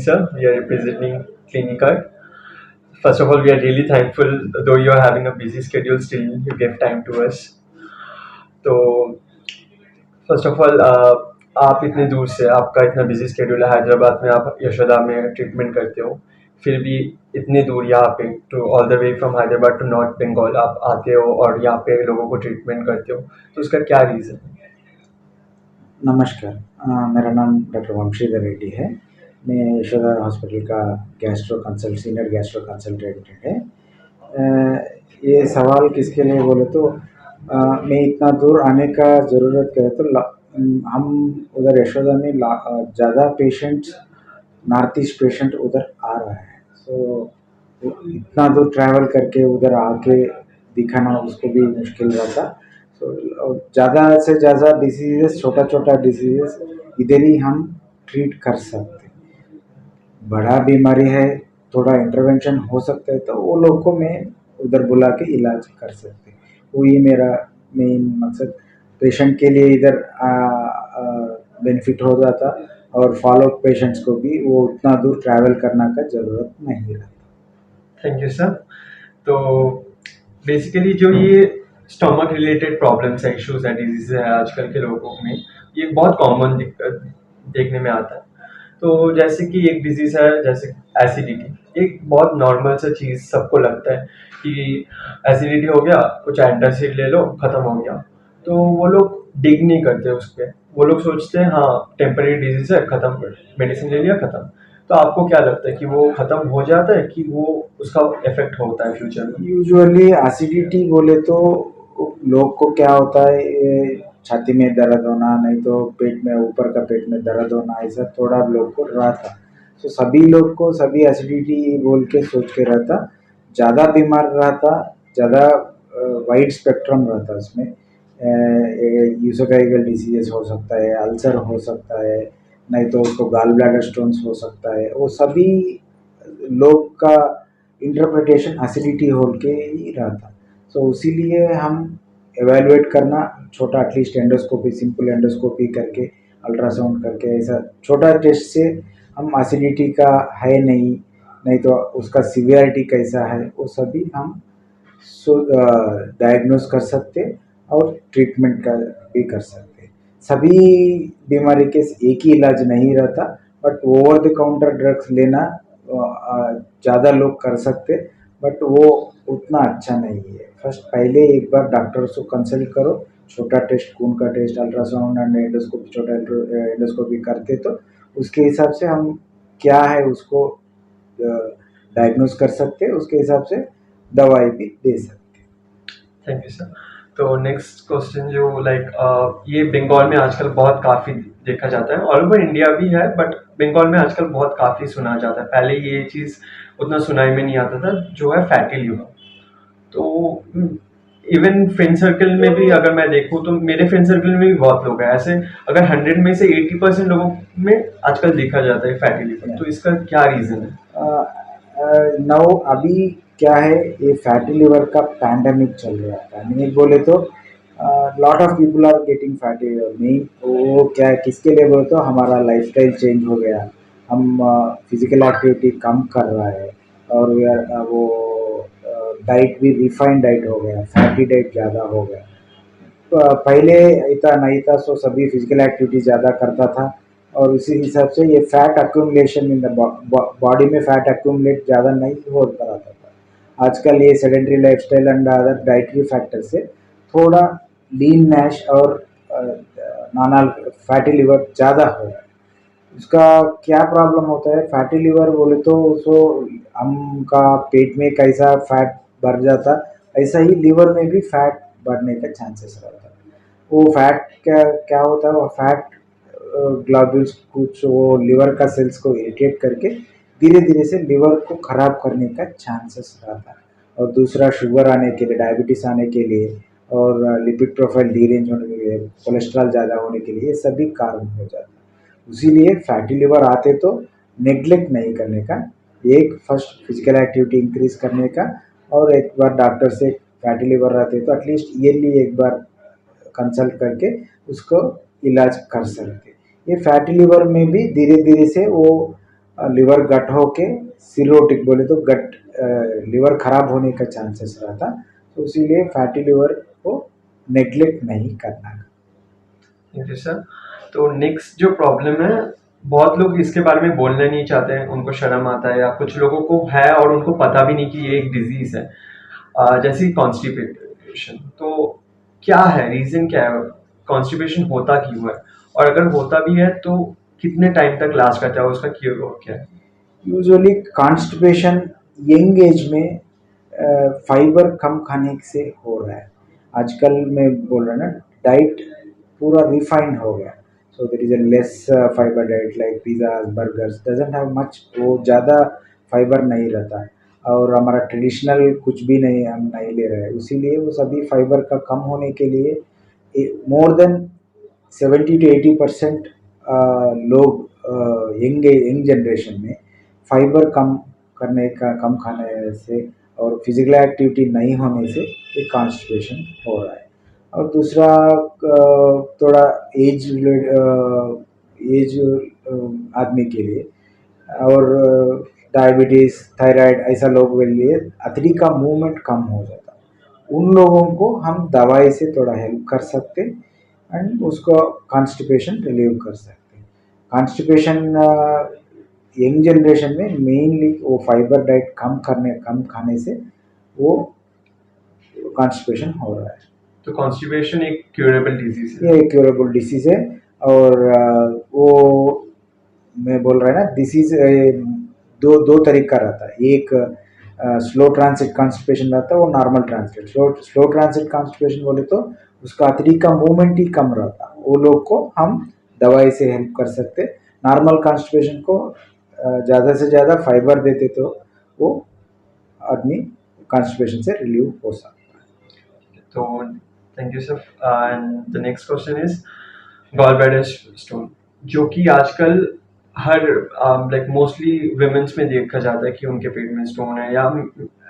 Sir, we are representing Clinica. First of all, we are really thankful, though you are having a busy schedule, still you give time to us. तो first of all आप इतने दूर से आपका इतना busy schedule है हैदराबाद में आप यशोदा में ट्रीटमेंट करते हो फिर भी इतने दूर यहाँ पे to all the way from Hyderabad to north Bengal आप आते हो और यहाँ पे लोगों को ट्रीटमेंट करते हो तो उसका क्या रीज़न है? नमस्कार। मेरा नाम डॉक्टर वंशीधर रेड्डी है। मैं यशोदा हॉस्पिटल का सीनियर गैस्ट्रो कंसल्टेंट है। ये सवाल किसके लिए बोले तो मैं इतना दूर आने का ज़रूरत क्या है तो हम उधर यशोदा में ज़्यादा पेशेंट्स नॉर्थ ईस्ट पेशेंट उधर आ रहा है। सो इतना दूर ट्रैवल करके उधर आके दिखाना उसको भी मुश्किल रहता। सो ज़्यादा से ज़्यादा डिसीजेस छोटा छोटा डिसीजेस इधर ही हम ट्रीट कर सकते। बड़ा बीमारी है थोड़ा इंटरवेंशन हो सकता है तो वो लोग को मैं उधर बुला के इलाज कर सकते। वही मेरा मेन मकसद पेशेंट के लिए इधर बेनिफिट हो जाता और फॉलो पेशेंट्स को भी वो उतना दूर ट्रैवल करना का ज़रूरत नहीं रहता। Thank you sir. तो बेसिकली जो ये स्टोमक रिलेटेड प्रॉब्लम्स है इश्यूज है डिजीज है आजकल के लोगों में ये बहुत कॉमन दिक्कत देखने में आता है। तो जैसे कि एक डिजीज है जैसे एसिडिटी एक बहुत नॉर्मल सा चीज़ सबको लगता है कि एसिडिटी हो गया कुछ एंटासिड ले लो खत्म हो गया। तो वो लोग डिग नहीं करते उस पर वो लोग सोचते हैं हाँ टेम्परेरी डिजीज है खत्म कर मेडिसिन ले लिया खत्म। तो आपको क्या लगता है कि वो खत्म हो जाता है कि वो उसका इफेक्ट होता है फ्यूचर में? यूजुअली एसिडिटी बोले तो लोग को क्या होता है ये छाती में दर्द होना नहीं तो पेट में ऊपर का पेट में दर्द होना ऐसा थोड़ा लोग को रहता। तो सभी लोग को सभी एसिडिटी बोल के सोच के रहता। ज़्यादा बीमार रहता ज़्यादा वाइड स्पेक्ट्रम रहता उसमें यूसोफेगल डिसीजेस हो सकता है अल्सर हो सकता है नहीं तो उसको गाल ब्लैडर स्टोन्स हो सकता है वो सभी लोग का इंटरप्रिटेशन एसिडिटी होल के ही रहता। सो इसीलिए हम एवेलुएट करना छोटा एटलीस्ट एंडोस्कोपी सिंपल एंडोस्कोपी करके अल्ट्रासाउंड करके ऐसा छोटा टेस्ट से हम एसिडिटी का है नहीं नहीं तो उसका सीवियरिटी कैसा है वो सभी हम डायग्नोस कर सकते और ट्रीटमेंट का भी कर सकते। सभी बीमारी के एक ही इलाज नहीं रहता but over the counter drugs लेना ज़्यादा लोग कर सकते बट वो उतना अच्छा नहीं है। फर्स्ट पहले एक बार डॉक्टर से कंसल्ट करो छोटा टेस्ट खून का टेस्ट अल्ट्रासाउंड एंड एंडोस्कोपी छोटा एंडोस्कोपी करते तो उसके हिसाब से हम क्या है उसको डायग्नोस कर सकते उसके हिसाब से दवाई भी दे सकते। Thank you sir. तो नेक्स्ट क्वेश्चन जो ये बंगाल में आजकल बहुत काफ़ी देखा जाता है ऑल ओवर इंडिया भी है बट बंगाल में आजकल बहुत काफ़ी सुना जाता है पहले ये चीज़ उतना सुनाई में नहीं आता था जो है फैटी लिवर। तो इवन फ्रेंड सर्कल में भी अगर मैं देखूँ तो मेरे फ्रेंड सर्कल में भी बहुत लोग हैं ऐसे अगर 100 में से 80% लोगों में आजकल देखा जाता है फैटी लिवर। तो इसका क्या रीज़न है? नाउ अभी क्या है ये फैटी लिवर का पैंडेमिक चल रहा है। पैंडेमिक बोले तो lot of people are getting fatty liver मेन वो क्या है किसके लिए बोले तो हमारा लाइफस्टाइल चेंज हो गया। हम फिजिकल एक्टिविटी कम कर रहा है और वो डाइट भी रिफाइंड डाइट हो गया फैटी डाइट ज़्यादा हो गया। पहले इतना नहीं था सो सभी फिजिकल एक्टिविटी ज़्यादा करता था और उसी हिसाब से ये fat accumulation in the body में फैट अक्यूमुलेट ज़्यादा नहीं होता रहता था। आजकल ये sedentary lifestyle and other dietary factor से थोड़ा लीन नैश और नाना फैटी लिवर ज़्यादा हो रहा है। उसका क्या प्रॉब्लम होता है फैटी लिवर बोले तो उसको हम का पेट में कैसा फैट बढ़ जाता ऐसा ही लिवर में भी फैट बढ़ने का चांसेस रहता है। वो फैट क्या क्या होता है वो फैट ग्लोब्यूल्स कुछ वो लिवर का सेल्स को इरिटेट करके धीरे धीरे से लिवर को खराब करने का चांसेस रहता है। और दूसरा शुगर आने के लिए डायबिटीज़ आने के लिए और लिपिड प्रोफाइल डीरेंज होने के लिए कोलेस्ट्रॉल ज़्यादा होने के लिए ये सभी कारण हो जाता है। इसीलिए फैटी लिवर आते तो नेग्लेक्ट नहीं करने का एक फर्स्ट फिजिकल एक्टिविटी इंक्रीज करने का और एक बार डॉक्टर से फैटी लिवर रहते तो एटलीस्ट ईयरली एक बार कंसल्ट करके उसको इलाज कर सकते। ये फैटी लिवर में भी धीरे धीरे से वो लिवर गट होके सिरोटिक बोले तो गट लिवर खराब होने का चांसेस रहता, तो इसीलिए फैटी लिवर को नेग्लेक्ट नहीं करना। Thank you sir. तो नेक्स्ट जो प्रॉब्लम है, बहुत लोग इसके बारे में बोलना नहीं चाहते हैं, उनको शर्म आता है, या कुछ लोगों को है और उनको पता भी नहीं कि ये एक डिजीज है, जैसे कॉन्स्टिपेशन। तो क्या है, रीजन क्या है, कॉन्स्टिपेशन होता क्यों है, और अगर होता भी है तो कितने टाइम तक लास्ट करता है, उसका क्योर क्या है? यूजुअली कॉन्स्टिपेशन यंग एज में फाइबर कम खाने से हो रहा है। आजकल मैं बोल रहा ना, डाइट पूरा रिफाइंड हो गया, so there is a less fibre diet like pizzas burgers doesn't have much, वो ज़्यादा फाइबर नहीं रहता, और हमारा ट्रेडिशनल कुछ भी नहीं हम नहीं ले रहे हैं, इसीलिए वो सभी फाइबर का कम होने के लिए मोर देन 70 to 80% लोग यंग यंग जनरेशन में फाइबर कम करने का, कम खाने से और फिजिकल एक्टिविटी नहीं होने से ये कॉन्स्टिपेशन हो रहा है। और दूसरा थोड़ा एज एज आदमी के लिए, और डायबिटीज़ थायराइड ऐसा लोगों के लिए अतरी का मूवमेंट कम हो जाता है, उन लोगों को हम दवाई से थोड़ा हेल्प कर सकते एंड उसको कॉन्स्टिपेशन रिलीव कर सकते हैं। कॉन्स्टिपेशन यंग जनरेशन में मेनली वो फाइबर डाइट कम खाने से वो कॉन्स्टिपेशन हो रहा है। तो कॉन्स्टिपेशन एक क्यूरेबल डिजीज है? ये क्यूरेबल डिसीज है, और वो मैं बोल रहा है ना, डिसीज दो दो तरीका रहता है, एक स्लो ट्रांसिट कॉन्स्टिपेशन रहता है, वो normal transit. Slow transit constipation बोले तो उसका अतरी का मूवमेंट ही कम रहता, वो लोग को हम दवाई से हेल्प कर सकते। नॉर्मल कॉन्स्टिपेशन को ज़्यादा से ज़्यादा फाइबर देते तो वो आदमी कॉन्स्टिपेशन से रिलीव हो सकता है। तो thank you sir. And the next question is gall bladder stone, जो कि आजकल हर लाइक मोस्टली विमेंस में देखा जाता है कि उनके पेट में स्टोन है, या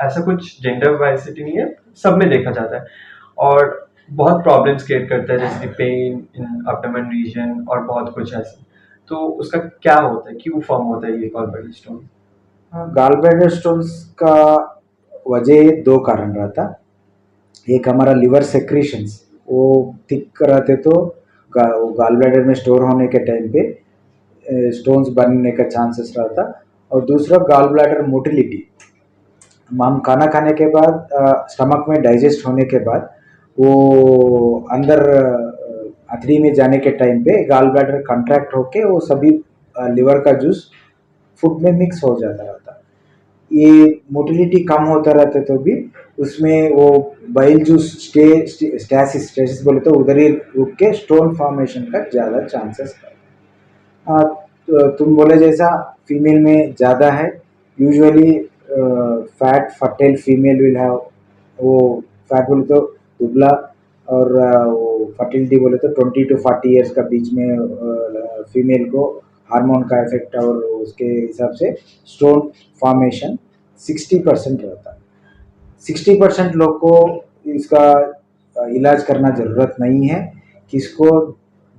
ऐसा कुछ जेंडर वाइसिटी नहीं है, सब में देखा जाता है, और बहुत प्रॉब्लम्स क्रिएट करता है, जैसे कि पेन इन एब्डोमेन रीजन और बहुत कुछ ऐसा। तो उसका क्या होता है, क्यों फॉर्म होता है ये gall bladder stone? Gall bladder stones का वजह दो कारण रहता, एक हमारा लिवर सेक्रीशंस वो थिक रहते तो गॉल ब्लैडर में स्टोर होने के टाइम पे स्टोन्स बनने का चांसेस रहता, और दूसरा गॉल ब्लैडर मोटिलिटी, हम खाना खाने के बाद स्टमक में डाइजेस्ट होने के बाद वो अंदर अथरी में जाने के टाइम पे गॉल ब्लैडर कंट्रैक्ट होके वो सभी लिवर का जूस फूड में मिक्स हो जाता रहता, ये मोटिलिटी कम होता रहता तो भी उसमें वो बाइल जूस स्टेसिस स्टेसिस बोले तो उधर ही रुक के स्टोन फॉर्मेशन का ज़्यादा चांसेस है। तो तुम बोले जैसा फीमेल में ज़्यादा है, usually fat fertile female will have, वो फैट बोले तो दुबला, और वो फर्टिलिटी बोले तो 20 to 40 ईयर्स का बीच में फीमेल को हार्मोन का इफेक्ट और उसके हिसाब से स्टोन फॉर्मेशन 60% रहता है। 60% लोग को इसका इलाज करना ज़रूरत नहीं है, किसको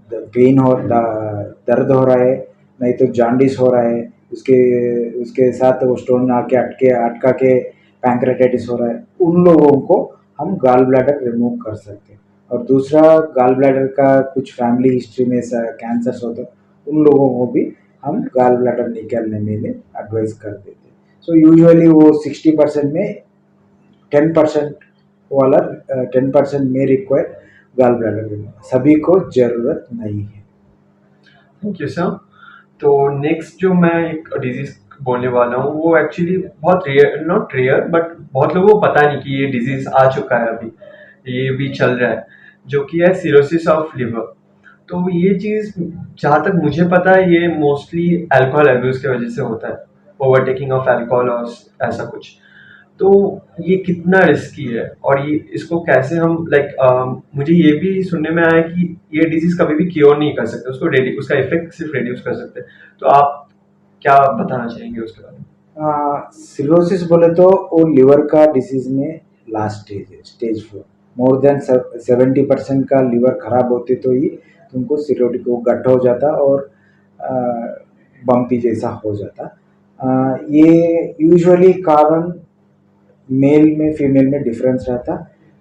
पेन हो दर्द हो रहा है, नहीं तो जॉन्डिस हो रहा है, उसके उसके साथ वो स्टोन आके अटका के पैंक्रेटाइटिस हो रहा है, उन लोगों को हम गॉल ब्लैडर रिमूव कर सकते हैं। और दूसरा गॉल ब्लैडर का कुछ फैमिली हिस्ट्री में कैंसर्स होते हैं, उन लोगों को भी हम गॉल ब्लैडर निकालने में एडवाइस कर देते हैं। सो यूजुअली वो 60% में 10% वाला 10% में रिक्वायर गॉल ब्लैडर रिमूव, सभी को ज़रूरत नहीं है। Thank you sir. तो नेक्स्ट जो मैं एक डिजीज बोलने वाला हूँ, वो एक्चुअली बहुत रेयर, नॉट रेयर बट बहुत लोगों को पता नहीं कि ये डिजीज आ चुका है, अभी ये भी चल रहा है, जो कि है सिरोसिस ऑफ लिवर। तो ये चीज़ जहाँ तक मुझे पता है, ये मोस्टली अल्कोहल अब्यूज की वजह से होता है, ओवरटेकिंग ऑफ अल्कोहल और ऐसा कुछ। तो ये कितना रिस्की है, और ये इसको कैसे हम मुझे ये भी सुनने में आया कि ये डिजीज कभी भी क्योर नहीं कर सकते, उसका इफेक्ट सिर्फ रिड्यूस कर सकते हैं। तो आप क्या बताना चाहेंगे उसके बारे में? सिरोसिस बोले तो वो लिवर का डिसीज में लास्ट स्टेज है, स्टेज 4। मोर देन 70% का लिवर खराब होते तो ही तुमको सिरोटिक वो गट हो जाता, और बम्पी जैसा हो जाता। ये यूजुअली कारण मेल में फीमेल में डिफरेंस रहता।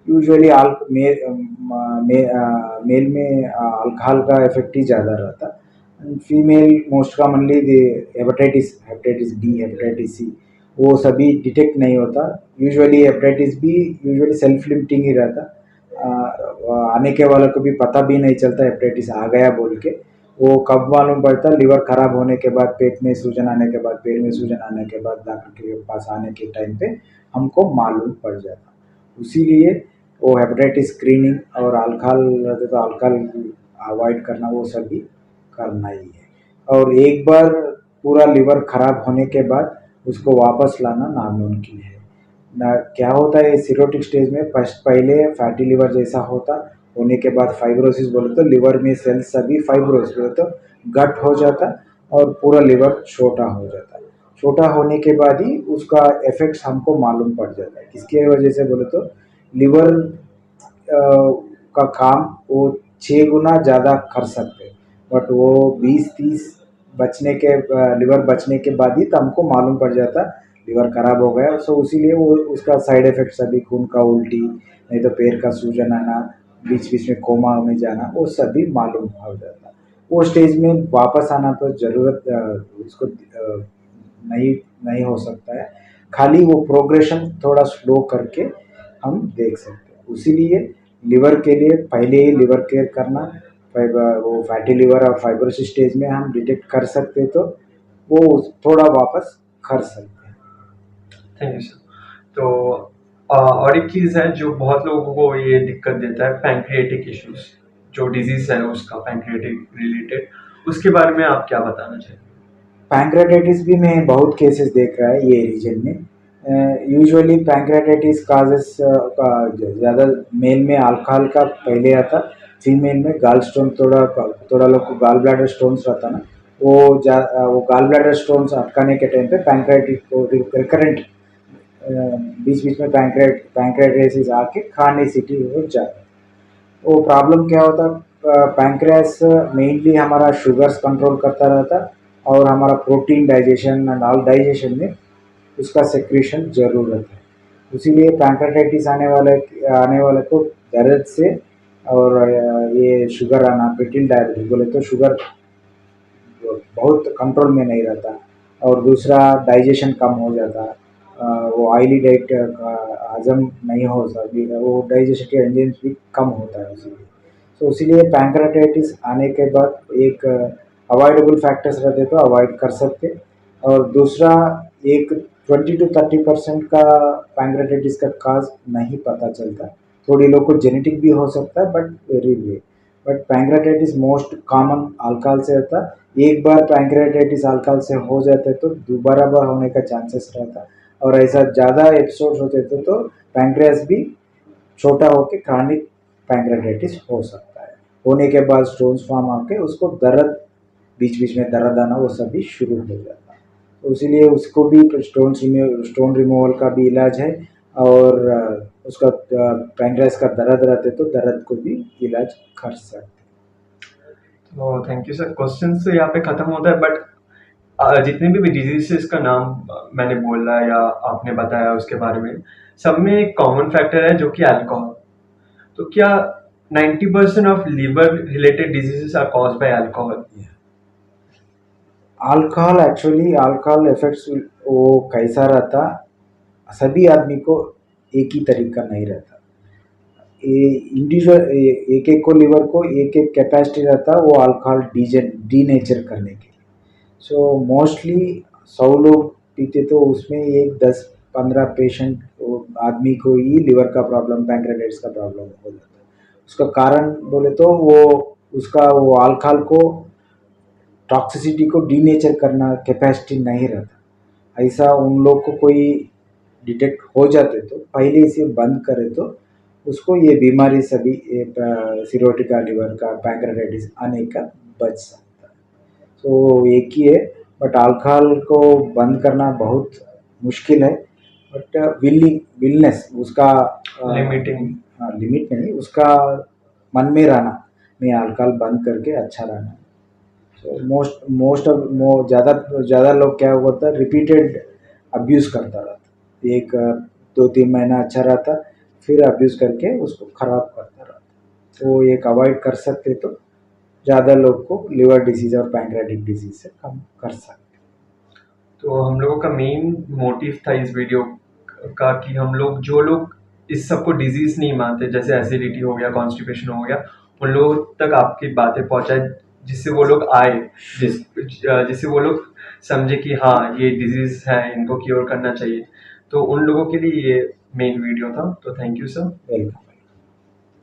यूजुअली मेल में अल्कोहल का इफेक्ट ही ज़्यादा रहता। Female most commonly hepatitis hepatitis B hepatitis C वो सभी डिटेक्ट नहीं होता। Usually hepatitis B usually self limiting ही रहता। आने के वालों को भी पता भी नहीं चलता हेपेटाइटिस आ गया बोल के। वो कब मालूम पड़ता, लिवर खराब होने के बाद, पेट में सूजन आने के बाद, पैर में सूजन आने के बाद, डॉक्टर के पास आने के टाइम पे हमको मालूम पड़ जाता। इसीलिए वो हेपेटाइटिस स्क्रीनिंग और अल्कोहल रहते तो अल्कोहल अवॉइड करना वो सभी करना ही है। और एक बार पूरा लिवर खराब होने के बाद उसको वापस लाना नामुमकिन है ना। क्या होता है सिरोटिक स्टेज में, फर्स्ट पहले फैटी लिवर जैसा होता, होने के बाद फाइब्रोसिस बोले तो लिवर में सेल्स सभी फाइब्रोस बोले तो गट हो जाता और पूरा लिवर छोटा हो जाता। छोटा होने के बाद ही उसका इफेक्ट्स हमको मालूम पड़ जाता है। किसके वजह से बोले तो लिवर का काम वो 6 गुना ज़्यादा कर सकते, बट वो 20-30 बचने के लिवर बचने के बाद ही तो हमको मालूम पड़ जाता लिवर खराब हो गया। सो इसीलिए वो उसका साइड इफेक्ट्स अभी खून का उल्टी, नहीं तो पैर का सूजन आना, बीच बीच में कोमा में जाना, वो सभी मालूम हो जाता। वो स्टेज में वापस आना तो ज़रूरत उसको नहीं नहीं हो सकता है। खाली वो प्रोग्रेशन थोड़ा स्लो करके हम देख सकते हैं। इसीलिए लिवर के लिए पहले ही लिवर केयर करना, वो फैटी लिवर और फाइब्रोसिस स्टेज में हम डिटेक्ट कर सकते तो वो थोड़ा वापस कर सकते हैं। Thank you sir. तो और एक चीज़ है जो बहुत लोगों को ये दिक्कत देता है, पैंक्रियाटिक इश्यूज, जो डिजीज है उसका पैंक्रियाटिक रिलेटेड, उसके बारे में आप क्या बताना चाहेंगे? पैंक्रेटाइटिस भी मैं बहुत केसेस देख रहा है ये रीजन में। यूजुअली पैंक्रेटाइटिस काजेस का ज़्यादा मेल में अल्कोहल का पहले आता, फीमेल में गाल स्टोन, थोड़ा थोड़ा लोग को गाल ब्लैडर स्टोन्स रहता ना, वो गाल ब्लैडर स्टोन्स अटकाने के टाइम पे पैंक्रेटिक को रिकरेंट बीच बीच में पैंक्रेटाइटिस आके खाने सिटी हो जाता। वो प्रॉब्लम क्या होता, पैंक्रियास मेनली हमारा शुगर्स कंट्रोल करता रहता और हमारा protein digestion and all digestion में उसका सेक्रेशन ज़रूरत है। इसीलिए पैंक्रेटाइटिस आने वाले को दर्द से और ये शुगर आना, ब्रिटिल डायबिटीज बोले तो शुगर बहुत कंट्रोल में नहीं रहता। और दूसरा डाइजेशन कम हो जाता, वो ऑयली डाइट हजम नहीं हो सकती, वो डाइजेशन के एंजाइम्स भी कम होता है इसीलिए। तो इसीलिए पैंक्रेटाइटिस आने के बाद एक अवॉइडेबल फैक्टर्स रहते तो अवॉइड कर सकते। और दूसरा एक 20-30% का पैंक्रेटाइटिस का काज नहीं पता चलता। थोड़ी लोग को जेनेटिक भी हो सकता है but very rare. But pancreatitis most common alcohol से होता। एक बार पैंक्रेटाइटिस अल्कोहल से हो जाते तो दोबारा बार होने का चांसेस रहता। और ऐसा ज़्यादा एपिसोड होते तो पैंक्रियास भी छोटा होकर क्रॉनिक पैंक्रेटाइटिस हो सकता है। होने के बाद स्टोन्स फॉर्म आके उसको दर्द, बीच बीच में दर्द आना वो सब भी शुरू हो जाता है। तो इसीलिए उसको भी स्टोन रिमूवल का भी इलाज है। और उसका पैंक्रियास का दर्द रहते तो दर्द को भी इलाज कर सकते। तो थैंक यू सर। क्वेश्चन तो यहाँ पे खत्म होता है, बट जितने भी डिजीजेस का नाम मैंने बोला या आपने बताया उसके बारे में, सब में एक कॉमन फैक्टर है जो कि अल्कोहल। तो क्या 90% of liver related diseases are caused by alcohol? Alcohol actually alcohol effects वो कैसा रहता, सभी आदमी को एक ही तरीका नहीं रहता। ये इंडिविजुअल एक एक को लिवर को एक एक कैपेसिटी रहता वो अल्कोहल डीनेचर करने के लिए। सो मोस्टली 100 लोग पीते तो उसमें एक 10-15 पेशेंट आदमी को ही लिवर का प्रॉब्लम, पैंक्रेटाइटिस का प्रॉब्लम हो जाता है। उसका कारण बोले तो वो उसका वो अल्कोहल को टॉक्सिसिटी को डीनेचर करना कैपेसिटी नहीं रहता। ऐसा उन लोग को कोई डिटेक्ट हो जाते तो पहले इसे बंद करे तो उसको ये बीमारी सभी सिरोटिक लिवर का पैंक्रेटाइटिस आने का बच सकता है। तो एक ही है, बट अल्कोहल को बंद करना बहुत मुश्किल है। बट विलनेस उसका लिमिटिंग। लिमिट नहीं, उसका मन में रहना, मैं अल्कोहल बंद करके अच्छा रहना। तो ज़्यादा लोग क्या होता है, रिपीटेड अब्यूज़ करता रहता, एक 2-3 महीना अच्छा रहता, फिर अब्यूज़ करके उसको ख़राब करता रहता। तो एक अवॉइड कर सकते तो ज़्यादा लोग को लिवर डिसीज़ और पैंक्रियाटिक डिसीज़ से कम कर सकते। तो हम लोगों का मेन मोटिव था इस वीडियो का कि हम लोग जो लोग इस सबको डिजीज नहीं मानते, जैसे एसिडिटी हो गया, कॉन्स्टिपेशन हो गया, उन लोगों तक आपकी बातें पहुंचाए, जिससे वो लोग आए, जिससे वो लोग समझे कि हाँ ये डिजीज है, इनको क्योर करना चाहिए। तो उन लोगों के लिए ये मेन वीडियो था। तो thank you sir. Welcome,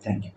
thank you.